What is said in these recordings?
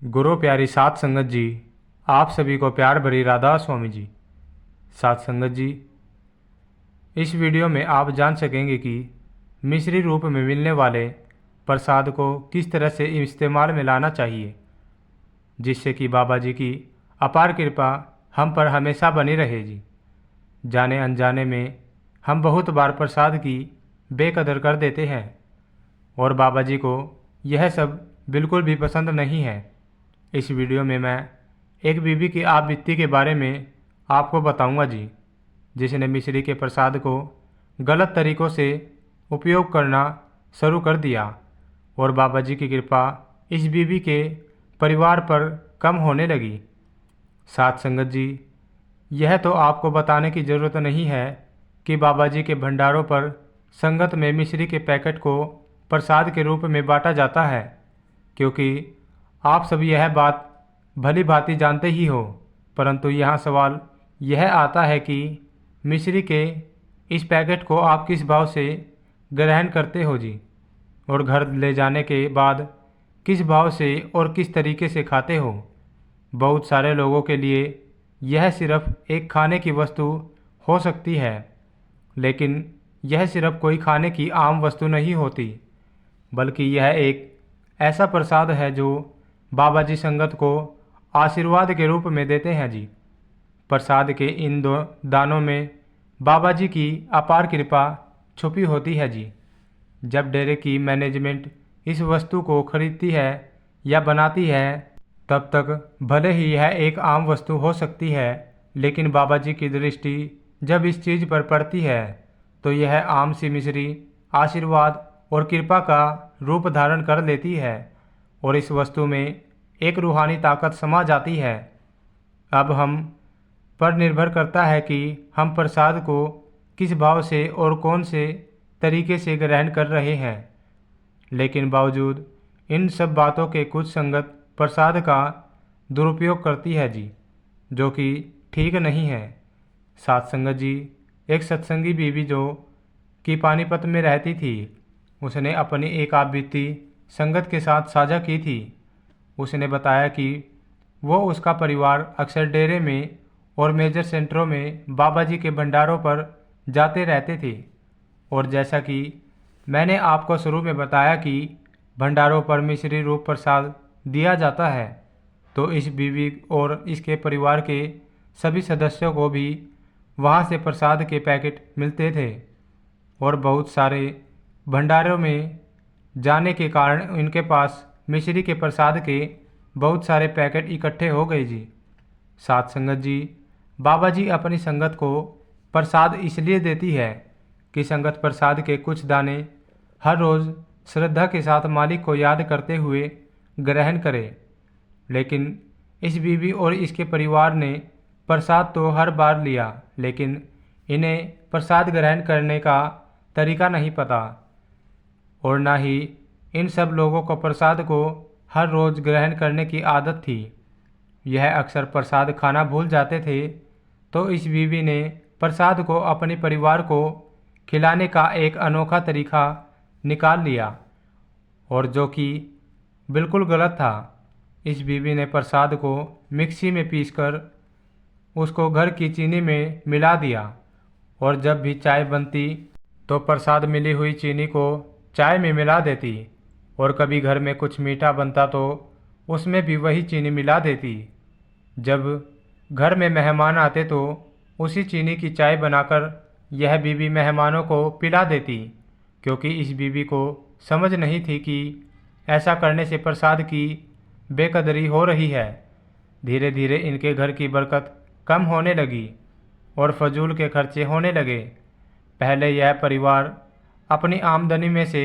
गुरु प्यारी सात संगत जी, आप सभी को प्यार भरी राधा स्वामी जी। सात संगत जी, इस वीडियो में आप जान सकेंगे कि मिश्री रूप में मिलने वाले प्रसाद को किस तरह से इस्तेमाल में लाना चाहिए, जिससे कि बाबा जी की अपार कृपा हम पर हमेशा बनी रहे जी। जाने अनजाने में हम बहुत बार प्रसाद की बेकदर कर देते हैं और बाबा जी को यह सब बिल्कुल भी पसंद नहीं है। इस वीडियो में मैं एक बीबी की आप बीती के बारे में आपको बताऊंगा जी, जिसने मिश्री के प्रसाद को गलत तरीक़ों से उपयोग करना शुरू कर दिया और बाबा जी की कृपा इस बीबी के परिवार पर कम होने लगी। साथ संगत जी, यह तो आपको बताने की ज़रूरत नहीं है कि बाबा जी के भंडारों पर संगत में मिश्री के पैकेट को प्रसाद के रूप में बांटा जाता है, क्योंकि आप सब यह बात भली भांति जानते ही हो। परंतु यहाँ सवाल यह आता है कि मिश्री के इस पैकेट को आप किस भाव से ग्रहण करते हो जी, और घर ले जाने के बाद किस भाव से और किस तरीके से खाते हो। बहुत सारे लोगों के लिए यह सिर्फ एक खाने की वस्तु हो सकती है, लेकिन यह सिर्फ कोई खाने की आम वस्तु नहीं होती, बल्कि यह एक ऐसा प्रसाद है जो बाबा जी संगत को आशीर्वाद के रूप में देते हैं जी। प्रसाद के इन दो दानों में बाबा जी की अपार कृपा छुपी होती है जी। जब डेरे की मैनेजमेंट इस वस्तु को खरीदती है या बनाती है, तब तक भले ही यह एक आम वस्तु हो सकती है, लेकिन बाबा जी की दृष्टि जब इस चीज़ पर पड़ती है तो यह आम सी मिश्री आशीर्वाद और कृपा का रूप धारण कर लेती है और इस वस्तु में एक रूहानी ताकत समा जाती है। अब हम पर निर्भर करता है कि हम प्रसाद को किस भाव से और कौन से तरीके से ग्रहण कर रहे हैं। लेकिन बावजूद इन सब बातों के कुछ संगत प्रसाद का दुरुपयोग करती है जी, जो कि ठीक नहीं है। सात संगत जी, एक सत्संगी बीवी जो कि पानीपत में रहती थी, उसने अपनी एक आप बीती संगत के साथ साझा की थी। उसने बताया कि वो उसका परिवार अक्सर डेरे में और मेजर सेंटरों में बाबा जी के भंडारों पर जाते रहते थे, और जैसा कि मैंने आपको शुरू में बताया कि भंडारों पर मिश्री रूप प्रसाद दिया जाता है, तो इस बीवी और इसके परिवार के सभी सदस्यों को भी वहाँ से प्रसाद के पैकेट मिलते थे और बहुत सारे भंडारों में जाने के कारण इनके पास मिश्री के प्रसाद के बहुत सारे पैकेट इकट्ठे हो गए जी। सात संगत जी, बाबा जी अपनी संगत को प्रसाद इसलिए देती है कि संगत प्रसाद के कुछ दाने हर रोज़ श्रद्धा के साथ मालिक को याद करते हुए ग्रहण करे। लेकिन इस बीवी और इसके परिवार ने प्रसाद तो हर बार लिया, लेकिन इन्हें प्रसाद ग्रहण करने का तरीका नहीं पता, और न ही इन सब लोगों को प्रसाद को हर रोज़ ग्रहण करने की आदत थी। यह अक्सर प्रसाद खाना भूल जाते थे, तो इस बीवी ने प्रसाद को अपने परिवार को खिलाने का एक अनोखा तरीका निकाल लिया, और जो कि बिल्कुल गलत था। इस बीवी ने प्रसाद को मिक्सी में पीसकर उसको घर की चीनी में मिला दिया, और जब भी चाय बनती तो प्रसाद मिली हुई चीनी को चाय में मिला देती, और कभी घर में कुछ मीठा बनता तो उसमें भी वही चीनी मिला देती। जब घर में मेहमान आते तो उसी चीनी की चाय बनाकर यह बीवी मेहमानों को पिला देती, क्योंकि इस बीवी को समझ नहीं थी कि ऐसा करने से प्रसाद की बेकदरी हो रही है। धीरे धीरे इनके घर की बरकत कम होने लगी और फजूल के खर्चे होने लगे। पहले यह परिवार अपनी आमदनी में से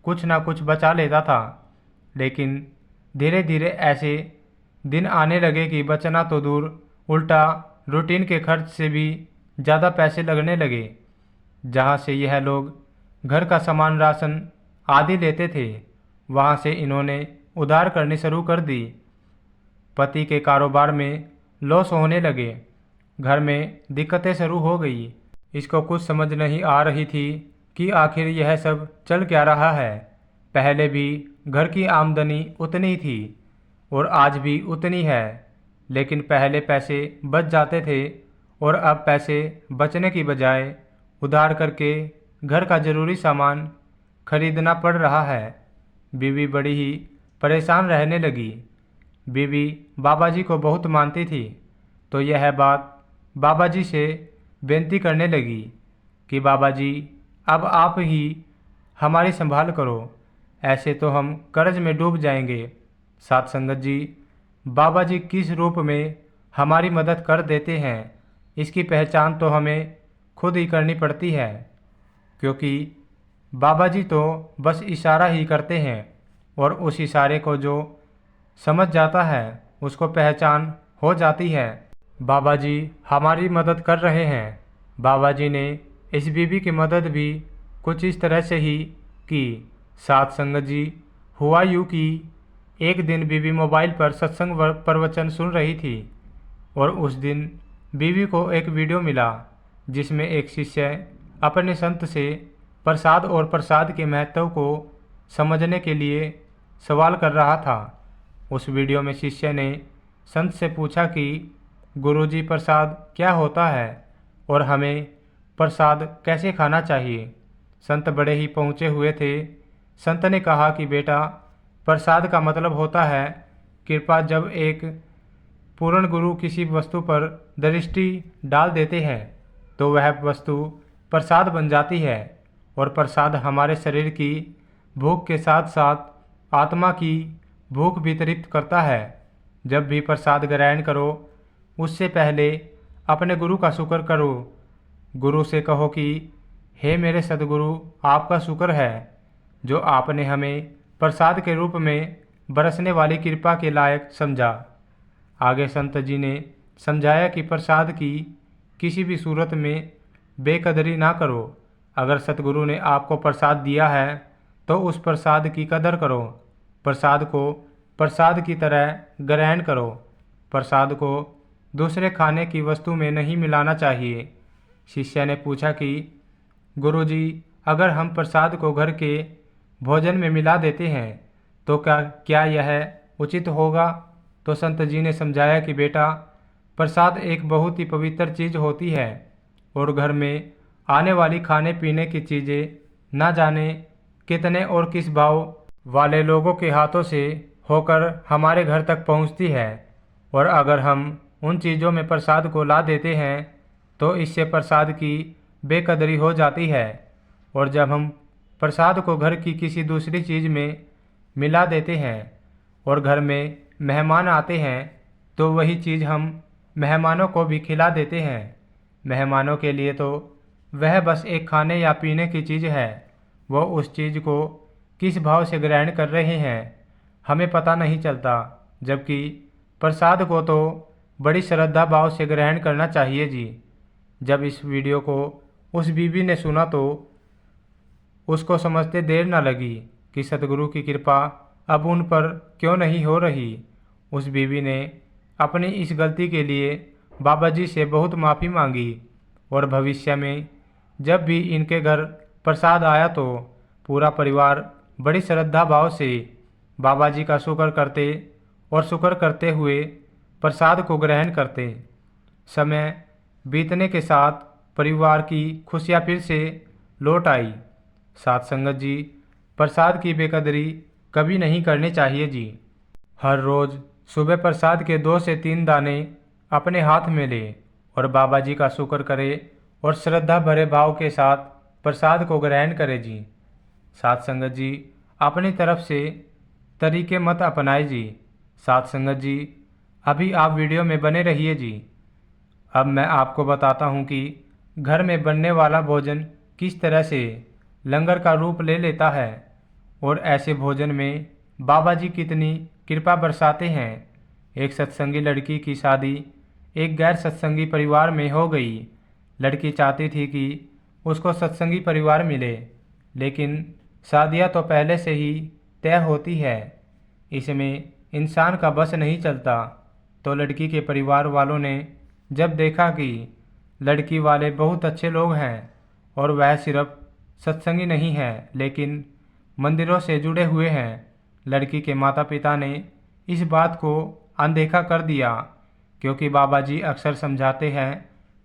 कुछ ना कुछ बचा लेता था, लेकिन धीरे धीरे ऐसे दिन आने लगे कि बचना तो दूर, उल्टा रूटीन के खर्च से भी ज़्यादा पैसे लगने लगे। जहाँ से यह लोग घर का सामान, राशन आदि लेते थे, वहाँ से इन्होंने उधार करनी शुरू कर दी। पति के कारोबार में लॉस होने लगे, घर में दिक्कतें शुरू हो गई। इसको कुछ समझ नहीं आ रही थी कि आखिर यह सब चल क्या रहा है। पहले भी घर की आमदनी उतनी थी, और आज भी उतनी है, लेकिन पहले पैसे बच जाते थे और अब पैसे बचने की बजाय उधार करके घर का ज़रूरी सामान खरीदना पड़ रहा है। बीवी बड़ी ही परेशान रहने लगी। बीवी बाबा जी को बहुत मानती थी, तो यह बात बाबा जी से बेनती करने लगी कि बाबा जी, अब आप ही हमारी संभाल करो, ऐसे तो हम कर्ज में डूब जाएंगे। साथ संगत जी, बाबा जी किस रूप में हमारी मदद कर देते हैं, इसकी पहचान तो हमें खुद ही करनी पड़ती है, क्योंकि बाबा जी तो बस इशारा ही करते हैं और उस इशारे को जो समझ जाता है उसको पहचान हो जाती है। बाबा जी हमारी मदद कर रहे हैं। बाबा जी ने इस बीबी की मदद भी कुछ इस तरह से ही की। साथ संगत जी, हुआ यूँ कि एक दिन बीवी मोबाइल पर सत्संग प्रवचन सुन रही थी और उस दिन बीवी को एक वीडियो मिला जिसमें एक शिष्य अपने संत से प्रसाद और प्रसाद के महत्व को समझने के लिए सवाल कर रहा था। उस वीडियो में शिष्य ने संत से पूछा कि गुरुजी, प्रसाद क्या होता है और हमें प्रसाद कैसे खाना चाहिए। संत बड़े ही पहुँचे हुए थे। संत ने कहा कि बेटा, प्रसाद का मतलब होता है कृपा। जब एक पूर्ण गुरु किसी वस्तु पर दृष्टि डाल देते हैं तो वह वस्तु प्रसाद बन जाती है और प्रसाद हमारे शरीर की भूख के साथ साथ आत्मा की भूख भी तृप्त करता है। जब भी प्रसाद ग्रहण करो उससे पहले अपने गुरु का शुक्र करो। गुरु से कहो कि हे मेरे सद्गुरु, आपका शुक्र है जो आपने हमें प्रसाद के रूप में बरसने वाली कृपा के लायक समझा। आगे संत जी ने समझाया कि प्रसाद की किसी भी सूरत में बेकदरी ना करो। अगर सतगुरु ने आपको प्रसाद दिया है तो उस प्रसाद की कदर करो। प्रसाद को प्रसाद की तरह ग्रहण करो। प्रसाद को दूसरे खाने की वस्तु में नहीं मिलाना चाहिए। शिष्य ने पूछा कि गुरुजी, अगर हम प्रसाद को घर के भोजन में मिला देते हैं तो क्या यह उचित होगा। तो संत जी ने समझाया कि बेटा, प्रसाद एक बहुत ही पवित्र चीज़ होती है और घर में आने वाली खाने पीने की चीज़ें ना जाने कितने और किस भाव वाले लोगों के हाथों से होकर हमारे घर तक पहुंचती है, और अगर हम उन चीज़ों में प्रसाद को ला देते हैं तो इससे प्रसाद की बेकदरी हो जाती है। और जब हम प्रसाद को घर की किसी दूसरी चीज़ में मिला देते हैं और घर में मेहमान आते हैं तो वही चीज़ हम मेहमानों को भी खिला देते हैं। मेहमानों के लिए तो वह बस एक खाने या पीने की चीज़ है, वो उस चीज़ को किस भाव से ग्रहण कर रहे हैं हमें पता नहीं चलता, जबकि प्रसाद को तो बड़ी श्रद्धा भाव से ग्रहण करना चाहिए जी। जब इस वीडियो को उस बीबी ने सुना तो उसको समझते देर न लगी कि सतगुरु की कृपा अब उन पर क्यों नहीं हो रही। उस बीवी ने अपनी इस गलती के लिए बाबा जी से बहुत माफ़ी मांगी और भविष्य में जब भी इनके घर प्रसाद आया तो पूरा परिवार बड़ी श्रद्धा भाव से बाबा जी का शुक्र करते और शुक्र करते हुए प्रसाद को ग्रहण करते। समय बीतने के साथ परिवार की खुशियाँ फिर से लौट आई। साथ संगत जी, प्रसाद की बेकदरी कभी नहीं करनी चाहिए जी। हर रोज़ सुबह प्रसाद के 2 से 3 दाने अपने हाथ में ले और बाबा जी का शुक्र करे और श्रद्धा भरे भाव के साथ प्रसाद को ग्रहण करे जी। साथ संगत जी, अपनी तरफ से तरीके मत अपनाए जी। साथ संगत जी, अभी आप वीडियो में बने रहिए जी। अब मैं आपको बताता हूँ कि घर में बनने वाला भोजन किस तरह से लंगर का रूप ले लेता है और ऐसे भोजन में बाबा जी कितनी कृपा बरसाते हैं। एक सत्संगी लड़की की शादी एक गैर सत्संगी परिवार में हो गई। लड़की चाहती थी कि उसको सत्संगी परिवार मिले, लेकिन शादियां तो पहले से ही तय होती है, इसमें इंसान का बस नहीं चलता। तो लड़की के परिवार वालों ने जब देखा कि लड़की वाले बहुत अच्छे लोग हैं और वह सिर्फ सत्संगी नहीं है लेकिन मंदिरों से जुड़े हुए हैं, लड़की के माता पिता ने इस बात को अनदेखा कर दिया, क्योंकि बाबा जी अक्सर समझाते हैं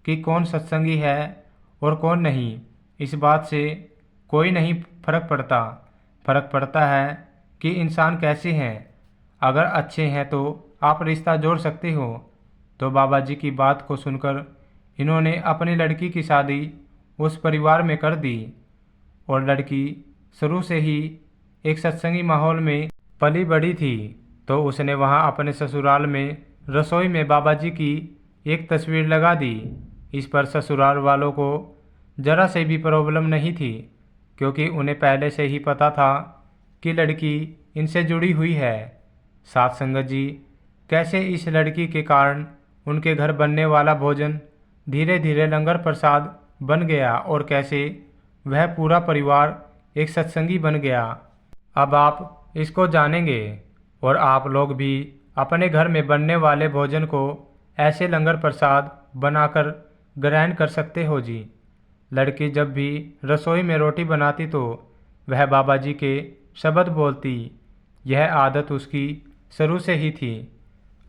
कि कौन सत्संगी है और कौन नहीं। इस बात से कोई नहीं फर्क पड़ता। फर्क पड़ता है कि इंसान कैसे हैं। अगर अच्छे हैं तो आप रिश्ता जोड़ सकते हो। तो बाबा जी की बात को सुनकर इन्होंने अपनी लड़की की शादी उस परिवार में कर दी। और लड़की शुरू से ही एक सत्संगी माहौल में पली बड़ी थी, तो उसने वहाँ अपने ससुराल में रसोई में बाबा जी की एक तस्वीर लगा दी। इस पर ससुराल वालों को जरा से भी प्रॉब्लम नहीं थी, क्योंकि उन्हें पहले से ही पता था कि लड़की इनसे जुड़ी हुई है। साथ संगत जी, कैसे इस लड़की के कारण उनके घर बनने वाला भोजन धीरे धीरे लंगर प्रसाद बन गया और कैसे वह पूरा परिवार एक सत्संगी बन गया। अब आप इसको जानेंगे और आप लोग भी अपने घर में बनने वाले भोजन को ऐसे लंगर प्रसाद बनाकर ग्रहण कर सकते हो जी। लड़की जब भी रसोई में रोटी बनाती तो वह बाबा जी के शब्द बोलती। यह आदत उसकी शुरू से ही थी।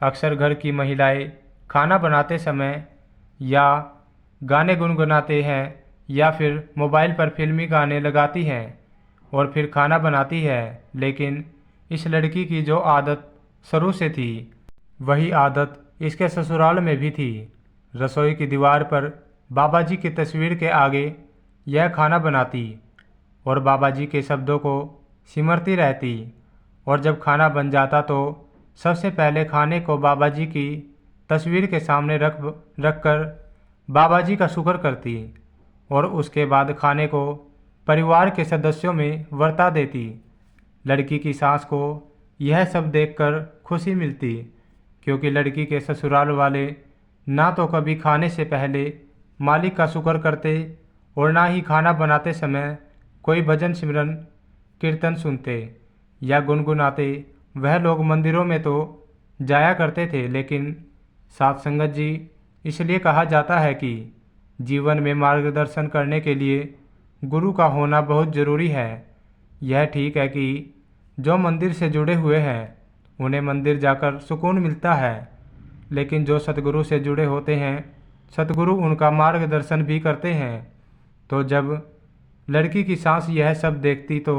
अक्सर घर की महिलाएं खाना बनाते समय या गाने गुनगुनाते हैं या फिर मोबाइल पर फिल्मी गाने लगाती हैं और फिर खाना बनाती है, लेकिन इस लड़की की जो आदत शुरू से थी वही आदत इसके ससुराल में भी थी। रसोई की दीवार पर बाबा जी की तस्वीर के आगे यह खाना बनाती और बाबा जी के शब्दों को सिमरती रहती। और जब खाना बन जाता तो सबसे पहले खाने को बाबा जी की तस्वीर के सामने रख कर बाबा जी का शुक्र करती और उसके बाद खाने को परिवार के सदस्यों में वर्ता देती। लड़की की सास को यह सब देखकर खुशी मिलती, क्योंकि लड़की के ससुराल वाले ना तो कभी खाने से पहले मालिक का शुक्र करते और ना ही खाना बनाते समय कोई भजन सिमरन कीर्तन सुनते या गुनगुनाते। वह लोग मंदिरों में तो जाया करते थे, लेकिन साथ संगत जी, इसलिए कहा जाता है कि जीवन में मार्गदर्शन करने के लिए गुरु का होना बहुत ज़रूरी है। यह ठीक है कि जो मंदिर से जुड़े हुए हैं उन्हें मंदिर जाकर सुकून मिलता है, लेकिन जो सतगुरु से जुड़े होते हैं सतगुरु उनका मार्गदर्शन भी करते हैं। तो जब लड़की की सास यह सब देखती तो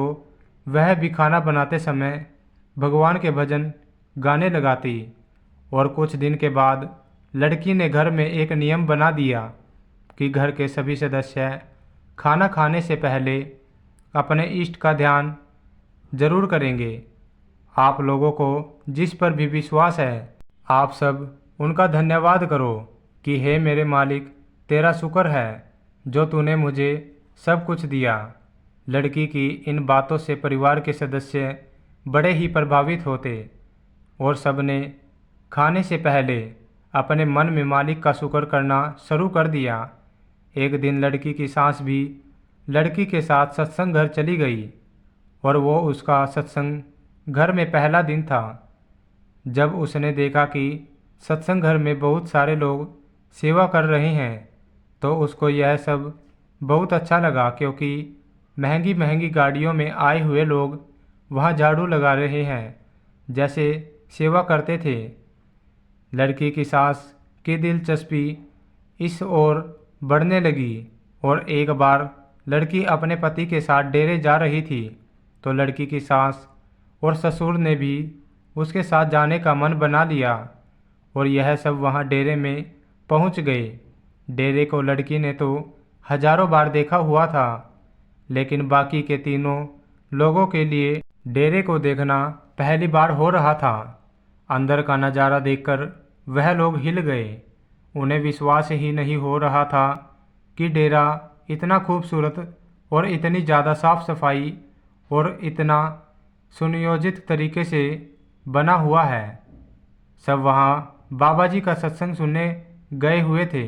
वह भी खाना बनाते समय भगवान के भजन गाने लगाती। और कुछ दिन के बाद लड़की ने घर में एक नियम बना दिया कि घर के सभी सदस्य खाना खाने से पहले अपने इष्ट का ध्यान जरूर करेंगे। आप लोगों को जिस पर भी विश्वास है आप सब उनका धन्यवाद करो कि हे मेरे मालिक, तेरा शुक्र है जो तूने मुझे सब कुछ दिया। लड़की की इन बातों से परिवार के सदस्य बड़े ही प्रभावित होते और सबने खाने से पहले अपने मन में मालिक का शुक्र करना शुरू कर दिया। एक दिन लड़की की सास भी लड़की के साथ सत्संग घर चली गई और वो उसका सत्संग घर में पहला दिन था। जब उसने देखा कि सत्संग घर में बहुत सारे लोग सेवा कर रहे हैं तो उसको यह सब बहुत अच्छा लगा, क्योंकि महंगी महंगी गाड़ियों में आए हुए लोग वहाँ झाड़ू लगा रहे हैं जैसे सेवा करते थे। लड़की की सास की दिलचस्पी इस ओर बढ़ने लगी और एक बार लड़की अपने पति के साथ डेरे जा रही थी तो लड़की की सास और ससुर ने भी उसके साथ जाने का मन बना लिया और यह सब वहाँ डेरे में पहुँच गए। डेरे को लड़की ने तो हजारों बार देखा हुआ था, लेकिन बाकी के तीनों लोगों के लिए डेरे को देखना पहली बार हो रहा था। अंदर का नज़ारा देखकर वह लोग हिल गए। उन्हें विश्वास ही नहीं हो रहा था कि डेरा इतना खूबसूरत और इतनी ज़्यादा साफ सफाई और इतना सुनियोजित तरीके से बना हुआ है। सब वहाँ बाबा जी का सत्संग सुनने गए हुए थे।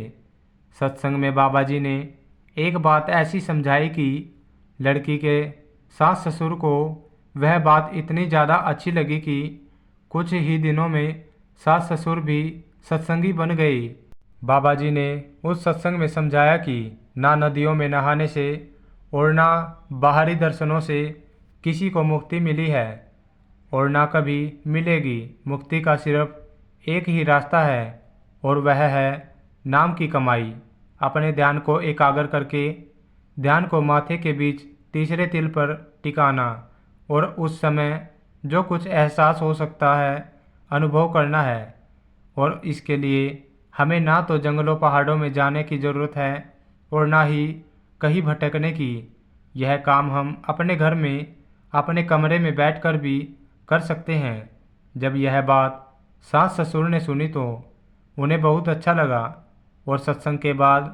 सत्संग में बाबा जी ने एक बात ऐसी समझाई कि लड़की के सास ससुर को वह बात इतनी ज़्यादा अच्छी लगी कि कुछ ही दिनों में सास ससुर भी सत्संगी बन गए। बाबा जी ने उस सत्संग में समझाया कि ना नदियों में नहाने से और ना बाहरी दर्शनों से किसी को मुक्ति मिली है और ना कभी मिलेगी। मुक्ति का सिर्फ एक ही रास्ता है और वह है नाम की कमाई। अपने ध्यान को एकाग्र करके ध्यान को माथे के बीच तीसरे तिल पर टिकाना और उस समय जो कुछ एहसास हो सकता है अनुभव करना है। और इसके लिए हमें ना तो जंगलों पहाड़ों में जाने की ज़रूरत है और ना ही कहीं भटकने की। यह काम हम अपने घर में अपने कमरे में बैठकर भी कर सकते हैं। जब यह बात सास ससुर ने सुनी तो उन्हें बहुत अच्छा लगा और सत्संग के बाद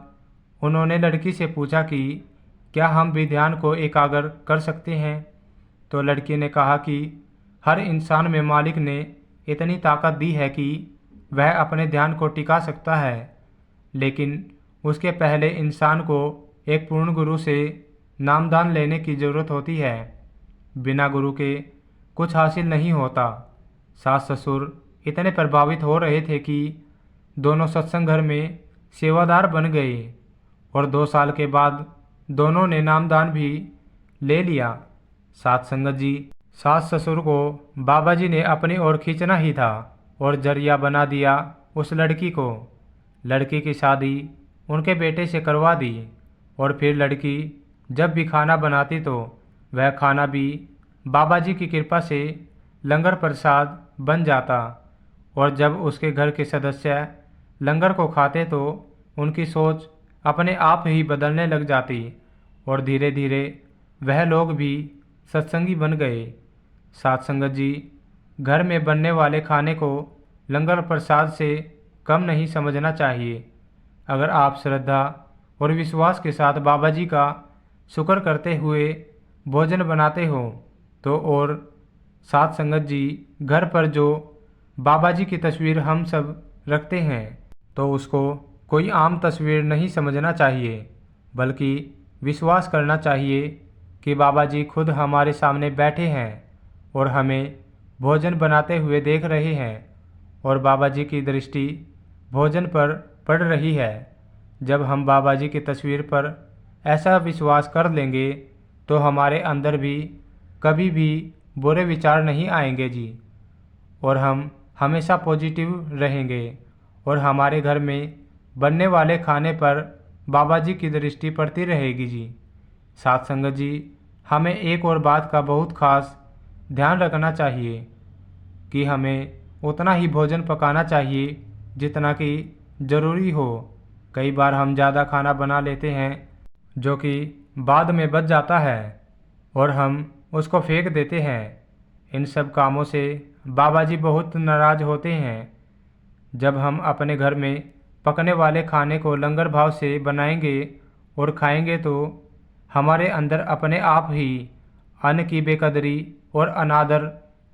उन्होंने लड़की से पूछा कि क्या हम भी ध्यान को एकाग्र कर सकते हैं। तो लड़की ने कहा कि हर इंसान में मालिक ने इतनी ताकत दी है कि वह अपने ध्यान को टिका सकता है, लेकिन उसके पहले इंसान को एक पूर्ण गुरु से नामदान लेने की ज़रूरत होती है। बिना गुरु के कुछ हासिल नहीं होता। सास ससुर इतने प्रभावित हो रहे थे कि दोनों सत्संग घर में सेवादार बन गए और 2 साल के बाद दोनों ने नामदान भी ले लिया। साथ संगत जी, सास ससुर को बाबा जी ने अपनी ओर खींचना ही था और जरिया बना दिया उस लड़की को। लड़की की शादी उनके बेटे से करवा दी और फिर लड़की जब भी खाना बनाती तो वह खाना भी बाबा जी की कृपा से लंगर प्रसाद बन जाता। और जब उसके घर के सदस्य लंगर को खाते तो उनकी सोच अपने आप ही बदलने लग जाती और धीरे धीरे वह लोग भी सत्संगी बन गए। साथ संगत जी, घर में बनने वाले खाने को लंगर प्रसाद से कम नहीं समझना चाहिए। अगर आप श्रद्धा और विश्वास के साथ बाबा जी का शुक्र करते हुए भोजन बनाते हो तो और साथ संगत जी, घर पर जो बाबा जी की तस्वीर हम सब रखते हैं तो उसको कोई आम तस्वीर नहीं समझना चाहिए, बल्कि विश्वास करना चाहिए कि बाबा जी खुद हमारे सामने बैठे हैं और हमें भोजन बनाते हुए देख रहे हैं और बाबा जी की दृष्टि भोजन पर पड़ रही है। जब हम बाबा जी की तस्वीर पर ऐसा विश्वास कर लेंगे तो हमारे अंदर भी कभी भी बुरे विचार नहीं आएंगे जी, और हम हमेशा पॉजिटिव रहेंगे और हमारे घर में बनने वाले खाने पर बाबा जी की दृष्टि पड़ती रहेगी जी। साथ संगत जी, हमें एक और बात का बहुत खास ध्यान रखना चाहिए कि हमें उतना ही भोजन पकाना चाहिए जितना कि ज़रूरी हो। कई बार हम ज़्यादा खाना बना लेते हैं जो कि बाद में बच जाता है और हम उसको फेंक देते हैं। इन सब कामों से बाबा जी बहुत नाराज़ होते हैं। जब हम अपने घर में पकने वाले खाने को लंगर भाव से बनाएंगे और खाएंगे तो हमारे अंदर अपने आप ही अन्न की बेकदरी और अनादर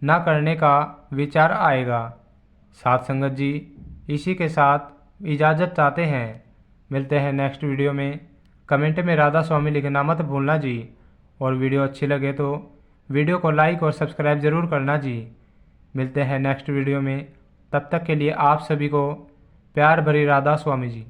न करने का विचार आएगा। साथ संगत जी, इसी के साथ इजाज़त चाहते हैं। मिलते हैं नेक्स्ट वीडियो में। कमेंट में राधा स्वामी लिखना मत भूलना जी, और वीडियो अच्छी लगे तो वीडियो को लाइक और सब्सक्राइब ज़रूर करना जी। मिलते हैं नेक्स्ट वीडियो में, तब तक के लिए आप सभी को प्यार भरी राधा स्वामी जी।